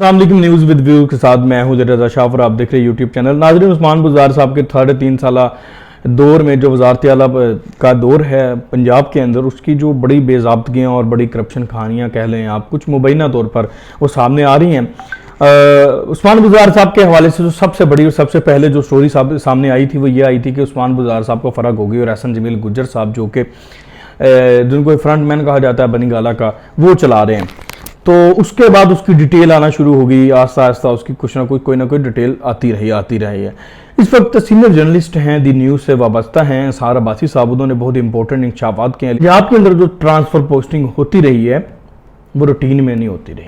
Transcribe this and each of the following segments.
अस्सलाम news with view के साथ मैं हूं रज़ा शाह और आप देख रहे हैं यूट्यूब चैनल। नाज़रीन, उस्मान बुज़दार साहब के 3.5 साला दौर में जो वज़ारत आला का दौर है पंजाब के अंदर, उसकी जो बड़ी बेज़ाब्तगियाँ और बड़ी करप्शन कहानियाँ कह लें आप, कुछ मुबैना तौर पर वो सामने आ रही हैं। उस्मान बुज़दार साहब के हवाले से जो सबसे बड़ी और सबसे पहले जो स्टोरी सामने आई थी वो ये आई थी कि उस्मान बुज़दार साहब को फ़र्क हो गई और एहसन जमील गुज्जर साहब जो कि जिनको फ्रंट मैन कहा जाता है बनी गाला का, वो चला रहे हैं। तो उसके बाद उसकी डिटेल आना शुरू हो गई, आस्ता आस्ता उसकी कुछ ना कोई ना कोई डिटेल आती रही है। इस वक्त सीनियर जर्नलिस्ट हैं, दी न्यूज़ से वाबस्ता हैं सार अब्बासी साहब, उन्होंने बहुत इंपॉर्टेंट इंकशाफात किए हैं। आपके अंदर जो ट्रांसफर पोस्टिंग होती रही है वो रूटीन में नहीं होती रही,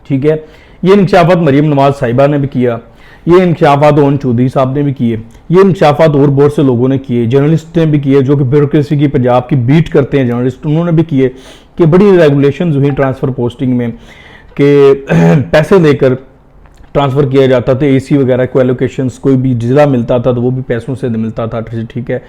ठीक है। ये इंकशाफात मरीम नवाज साहिबा ने भी किया, ये इंकशाफात ओन चौधरी साहब ने भी किए, ये इंकशाफात और बहुत से लोगों ने किए, जर्नलिस्ट ने भी किए जो कि ब्यूरोक्रेसी की पंजाब की बीट करते हैं जर्नलिस्ट, उन्होंने भी किए कि बड़ी रेगुलेशंस हुई ट्रांसफ़र पोस्टिंग में कि पैसे लेकर ट्रांसफ़र किया जाता था। एसी वगैरह को एलोकेशंस कोई भी ज़िला मिलता था तो वो भी पैसों से मिलता था, ठीक है।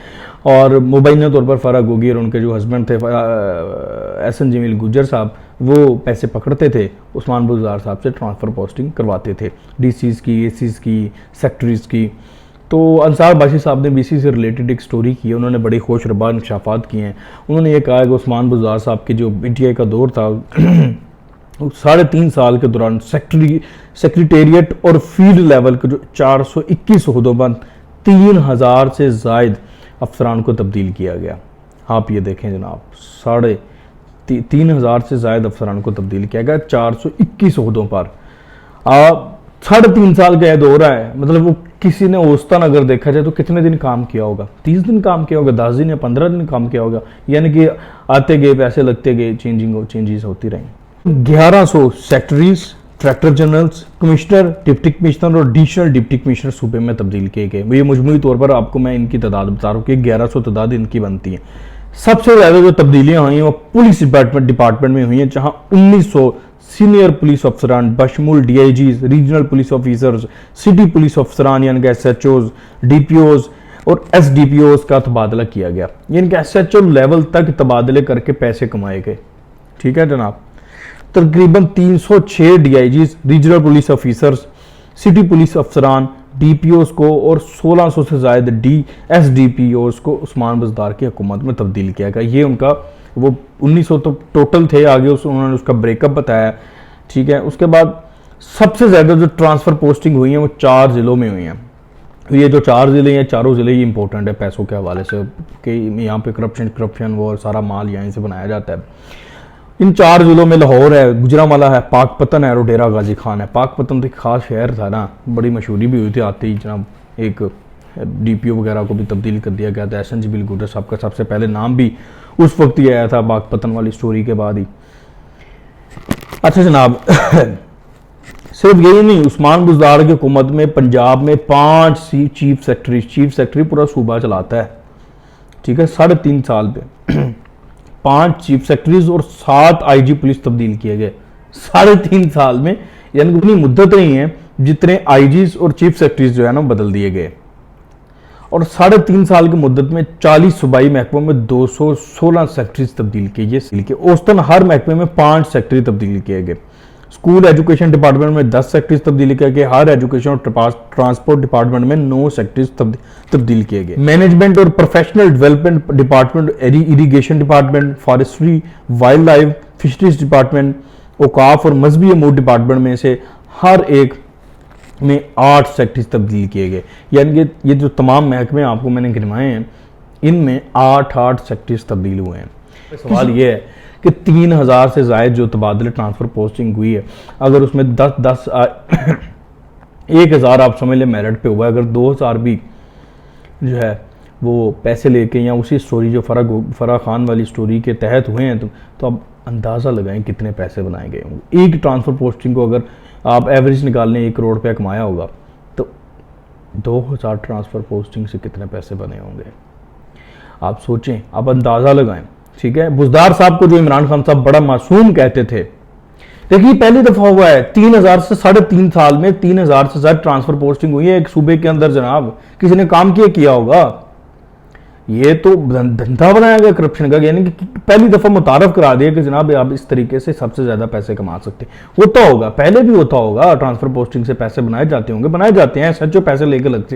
और मुबैना तौर पर फ़र्क होगी और उनके जो हस्बैंड थे एहसन जमील गुज्जर साहब, वो पैसे पकड़ते थे, उस्मान बुज़दार साहब से ट्रांसफ़र पोस्टिंग करवाते थे, डीसीज़ की, एसीज़ की, सेक्रेटरीज़ की। तो अंसार बाशी साहब ने बीसी से रिलेटेड एक स्टोरी की है, उन्होंने बड़ी खुश रबा इंकशाफात किए हैं। उन्होंने ये कहा कि उस्मान बुज़दार साहब के जो पीटीआई का दौर था 3.5 साल के दौरान सेक्रेटेरिएट और फील्ड लेवल के जो 421 ओहदों पर 3000 से ज़ायद अफसरान को तब्दील किया गया। आप ये देखें जनाब, 3,500 से ज़ायद अफसरान को तब्दील किया गया 421 ओहदों पर। आप 3.5 साल का दौर है, मतलब वो किसी ने औसतन अगर देखा जाए तो कितने दिन काम किया होगा? 30 दिन काम किया होगा, 10 दिन या 15 दिन काम किया होगा, यानी कि आते गए पैसे लगते गए, चेंजेस होती रही। 1100 secretaries, director generals, commissioner, deputy commissioner और एडिशनल डिप्टी कमिश्नर सूबे में तब्दील किए गए। ये मजमूई तौर पर आपको मैं इनकी तादाद बता रहा हूँ कि 1100 तादाद इनकी बनती है। सबसे ज़्यादा जो तब्दीलियाँ हुई हैं वो पुलिस डिपार्टमेंट में हुई हैं, जहाँ 1900 सीनियर पुलिस अफसरान बशमूल DIGs, regional police officers, city police अफसरान यानी कि एसएचओज, डीपीओज और एसडीपीओज का तबादला किया गया। यानी कि एसएचओ लेवल तक तबादले करके पैसे कमाए गए, ठीक है जनाब। तकरीबन 306 DIGs, regional police officers, city police अफसरान, डीपीओज को और 1600 से ज़्यादा एसडीपीओज को उस्मान बुज़दार की हुकूमत में तब्दील किया गया। ये उनका वो 1900 तो टोटल थे, आगे उन्होंने उसका ब्रेकअप बताया, ठीक है। उसके बाद सबसे ज़्यादा जो ट्रांसफ़र पोस्टिंग हुई हैं वो 4 ज़िलों में हुई हैं। ये जो 4 ज़िले हैं, चारों ज़िले ही इंपॉर्टेंट है पैसों के हवाले से कि यहाँ पे करप्शन वो सारा माल यहीं से बनाया जाता है। इन 4 ज़िलों में लाहौर है, गुजरांवाला है, पाकपतन है और डेरा गाजी खान है। पाकपतन तो एक ख़ास शहर था ना, बड़ी मशहूरी भी हुई थी, आते ही जनाब एक डीपीओ वगैरह को भी तब्दील कर दिया गया था। एहसन जमील गुज्जर साहब का सबसे पहले नाम भी उस वक्त ही आया था पाकपतन वाली स्टोरी के बाद ही। अच्छा जनाब, सिर्फ यही नहीं, उस्मान बुज़दार की हुकूमत में पंजाब में 5 चीफ सेक्रेटरी पूरा सूबा चलाता है, ठीक है। 3.5 साल पे 5 चीफ सेक्रेटरीज और 7 आईजी पुलिस तब्दील किए गए 3.5 साल में, यानी उतनी मुद्दत नहीं है जितने आईजीज और चीफ सेक्रेटरीज जो है ना बदल दिए गए। और 3.5 साल की मुद्दत में 40 सूबाई महकमों में 216 सेक्रेटरीज तब्दील किए। औसतन हर महकमे में 5 सेक्रेटरी तब्दील किए गए। स्कूल एजुकेशन डिपार्टमेंट में 10 सेक्रेटरीज तब्दील किए गए। हर एजुकेशन और ट्रांसपोर्ट डिपार्टमेंट में 9 सेक्रेटरीज तब्दील किए गए। मैनेजमेंट और professional development department, irrigation department, forestry, wildlife, fisheries department, औकाफ और मजहबी अमूर डिपार्टमेंट में से हर एक में 8 सेक्रेटरीज तब्दील किए गए। यानी कि ये जो तमाम महकमे आपको मैंने गिनवाए हैं, इनमें 8 सेक्रेटरीज तब्दील हुए हैं। सवाल ये है कि 3000 से ज़ायद जो तबादले ट्रांसफ़र पोस्टिंग हुई है, अगर उसमें 1000 आप समझ लें मेरिट पे हुआ है, अगर 2000 भी जो है वो पैसे लेके या उसी स्टोरी जो फराह खान वाली स्टोरी के तहत हुए हैं तो आप अंदाज़ा लगाएं कितने पैसे बनाए गए होंगे। एक ट्रांसफ़र पोस्टिंग को अगर आप एवरेज निकाल लें 1 करोड़ रुपया कमाया होगा तो 2000 ट्रांसफ़र पोस्टिंग से कितने पैसे बने होंगे आप सोचें, आप अंदाज़ा लगाएं, ठीक है। बुज़दार साहब को जो इमरान खान साहब बड़ा मासूम कहते थे, देखिए पहली दफ़ा हुआ है 3000 से 3.5 साल में 3000 से ज़्यादा ट्रांसफ़र पोस्टिंग हुई है एक सूबे के अंदर जनाब। किसी ने काम किया होगा? ये तो धंधा बनाया गया करप्शन का, यानी कि पहली दफा मुतारफ करा दिया कि जनाब आप इस तरीके से सबसे ज्यादा पैसे कमा सकते हैं। होता होगा, पहले भी होता होगा, ट्रांसफर पोस्टिंग से पैसे बनाए जाते होंगे, बनाए जाते हैं, सचो पैसे लेके लगते